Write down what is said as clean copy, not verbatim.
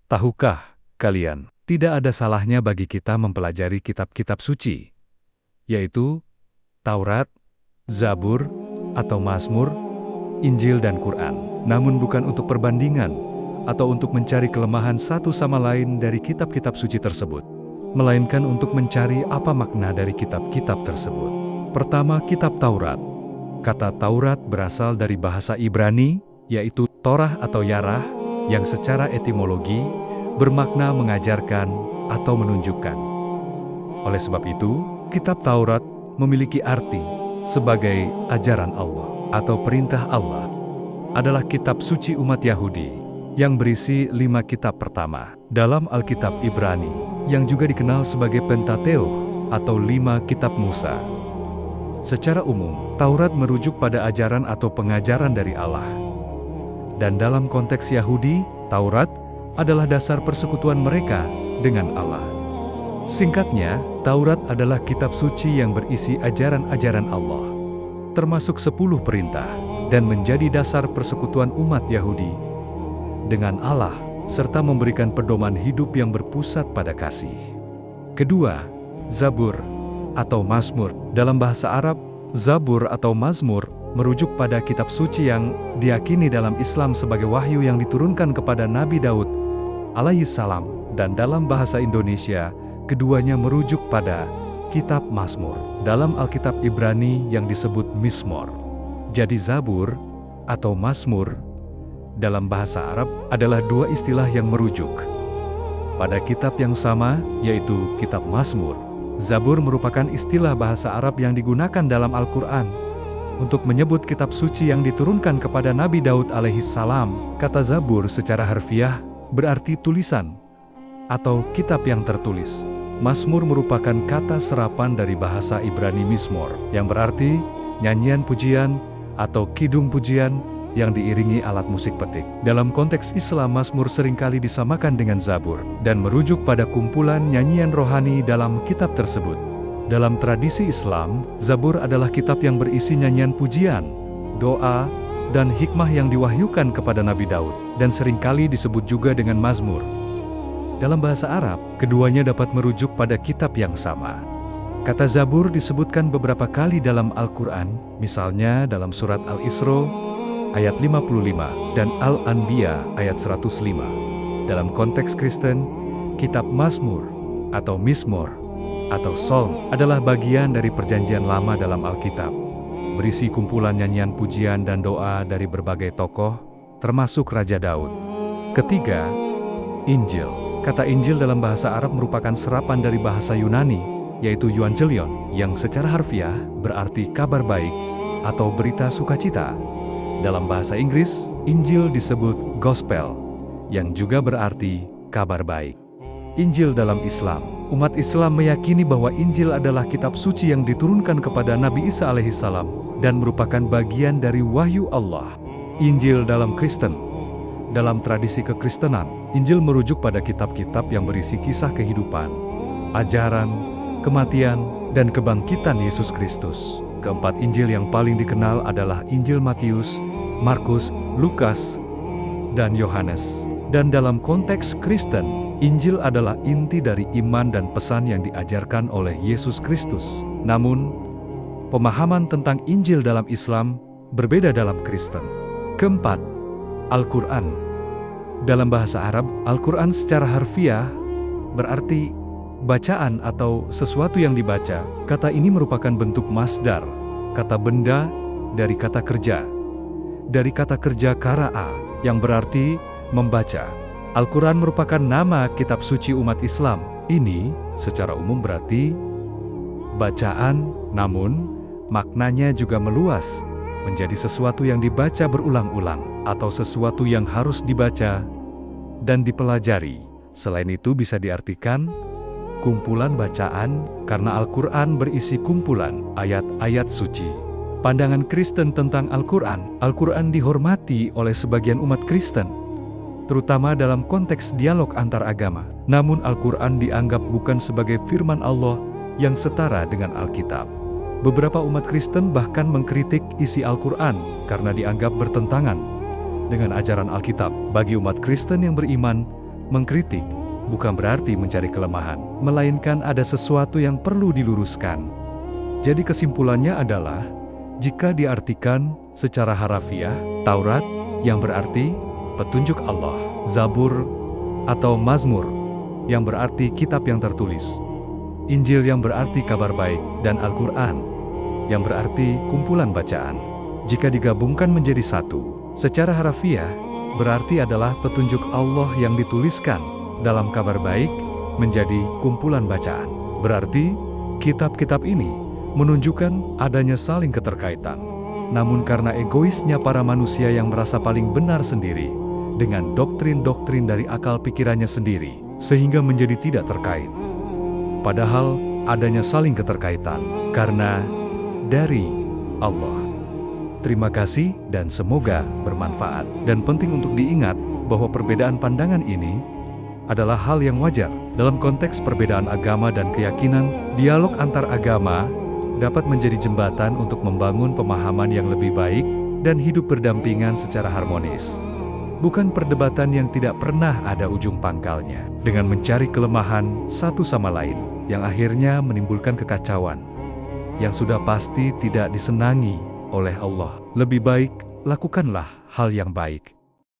Tahukah kalian, tidak ada salahnya bagi kita mempelajari kitab-kitab suci, yaitu Taurat, Zabur, atau Mazmur, Injil dan Quran. Namun bukan untuk perbandingan, atau untuk mencari kelemahan satu sama lain dari kitab-kitab suci tersebut, melainkan untuk mencari apa makna dari kitab-kitab tersebut. Pertama, kitab Taurat. Kata Taurat berasal dari bahasa Ibrani, yaitu Torah atau Yarah, yang secara etimologi bermakna mengajarkan atau menunjukkan. Oleh sebab itu, kitab Taurat memiliki arti sebagai ajaran Allah atau perintah Allah. Adalah kitab suci umat Yahudi yang berisi 5 kitab pertama dalam Alkitab Ibrani, yang juga dikenal sebagai Pentateuch atau 5 kitab Musa. Secara umum, Taurat merujuk pada ajaran atau pengajaran dari Allah. Dan dalam konteks Yahudi, Taurat adalah dasar persekutuan mereka dengan Allah. Singkatnya, Taurat adalah kitab suci yang berisi ajaran-ajaran Allah, termasuk 10 perintah, dan menjadi dasar persekutuan umat Yahudi dengan Allah, serta memberikan pedoman hidup yang berpusat pada kasih. Kedua, Zabur atau Mazmur. Dalam bahasa Arab, Zabur atau Mazmur merujuk pada kitab suci yang diyakini dalam Islam sebagai wahyu yang diturunkan kepada Nabi Daud alaihissalam, dan dalam bahasa Indonesia, keduanya merujuk pada kitab Mazmur dalam Alkitab Ibrani yang disebut Mizmor. Jadi Zabur atau Mazmur dalam bahasa Arab adalah 2 istilah yang merujuk pada kitab yang sama, yaitu kitab Mazmur. Zabur merupakan istilah bahasa Arab yang digunakan dalam Al-Quran untuk menyebut kitab suci yang diturunkan kepada Nabi Daud alaihissalam. Kata Zabur secara harfiah berarti tulisan atau kitab yang tertulis. Mazmur merupakan kata serapan dari bahasa Ibrani Mizmor, yang berarti nyanyian pujian atau kidung pujian yang diiringi alat musik petik. Dalam konteks Islam, Mazmur seringkali disamakan dengan Zabur dan merujuk pada kumpulan nyanyian rohani dalam kitab tersebut. Dalam tradisi Islam, Zabur adalah kitab yang berisi nyanyian pujian, doa, dan hikmah yang diwahyukan kepada Nabi Daud, dan seringkali disebut juga dengan Mazmur. Dalam bahasa Arab, keduanya dapat merujuk pada kitab yang sama. Kata Zabur disebutkan beberapa kali dalam Al-Quran, misalnya dalam surat Al-Isra ayat 55 dan Al-Anbiya ayat 105. Dalam konteks Kristen, kitab Mazmur atau Mizmor atau Psalm adalah bagian dari Perjanjian Lama dalam Alkitab, berisi kumpulan nyanyian pujian dan doa dari berbagai tokoh, termasuk Raja Daud. Ketiga, Injil. Kata Injil dalam bahasa Arab merupakan serapan dari bahasa Yunani, yaitu Euangelion, yang secara harfiah berarti kabar baik atau berita sukacita. Dalam bahasa Inggris, Injil disebut Gospel, yang juga berarti kabar baik. Injil dalam Islam. Umat Islam meyakini bahwa Injil adalah kitab suci yang diturunkan kepada Nabi Isa alaihissalam dan merupakan bagian dari wahyu Allah. Injil dalam Kristen. Dalam tradisi kekristenan, Injil merujuk pada kitab-kitab yang berisi kisah kehidupan, ajaran, kematian, dan kebangkitan Yesus Kristus. Keempat Injil yang paling dikenal adalah Injil Matius, Markus, Lukas, dan Yohanes. Dan dalam konteks Kristen, Injil adalah inti dari iman dan pesan yang diajarkan oleh Yesus Kristus. Namun, pemahaman tentang Injil dalam Islam berbeda dalam Kristen. Keempat, Al-Quran. Dalam bahasa Arab, Al-Quran secara harfiah berarti bacaan atau sesuatu yang dibaca. Kata ini merupakan bentuk masdar, kata benda dari kata kerja. Dari kata kerja qara'a, yang berarti membaca. Al-Quran merupakan nama kitab suci umat Islam. Ini secara umum berarti bacaan, namun maknanya juga meluas menjadi sesuatu yang dibaca berulang-ulang atau sesuatu yang harus dibaca dan dipelajari. Selain itu bisa diartikan kumpulan bacaan, karena Al-Quran berisi kumpulan ayat-ayat suci. Pandangan Kristen tentang Al-Quran. Al-Quran dihormati oleh sebagian umat Kristen, terutama dalam konteks dialog antar agama. Namun Al-Quran dianggap bukan sebagai firman Allah yang setara dengan Alkitab. Beberapa umat Kristen bahkan mengkritik isi Al-Quran karena dianggap bertentangan dengan ajaran Alkitab. Bagi umat Kristen yang beriman Mengkritik bukan berarti mencari kelemahan, melainkan ada sesuatu yang perlu diluruskan. Jadi kesimpulannya adalah, jika diartikan secara harafiah, Taurat yang berarti petunjuk Allah, Zabur atau Mazmur yang berarti kitab yang tertulis, Injil yang berarti kabar baik, dan Al-Quran yang berarti kumpulan bacaan. Jika digabungkan menjadi satu, secara harafiah berarti adalah petunjuk Allah yang dituliskan dalam kabar baik menjadi kumpulan bacaan. Berarti kitab-kitab ini menunjukkan adanya saling keterkaitan. Namun karena egoisnya para manusia yang merasa paling benar sendiri dengan doktrin-doktrin dari akal pikirannya sendiri, sehingga menjadi tidak terkait. Padahal adanya saling keterkaitan karena dari Allah. Terima kasih dan semoga bermanfaat. Dan penting untuk diingat bahwa perbedaan pandangan ini adalah hal yang wajar. Dalam konteks perbedaan agama dan keyakinan, dialog antar agama dapat menjadi jembatan untuk membangun pemahaman yang lebih baik dan hidup berdampingan secara harmonis. Bukan perdebatan yang tidak pernah ada ujung pangkalnya, dengan mencari kelemahan satu sama lain, yang akhirnya menimbulkan kekacauan, yang sudah pasti tidak disenangi oleh Allah. Lebih baik, lakukanlah hal yang baik.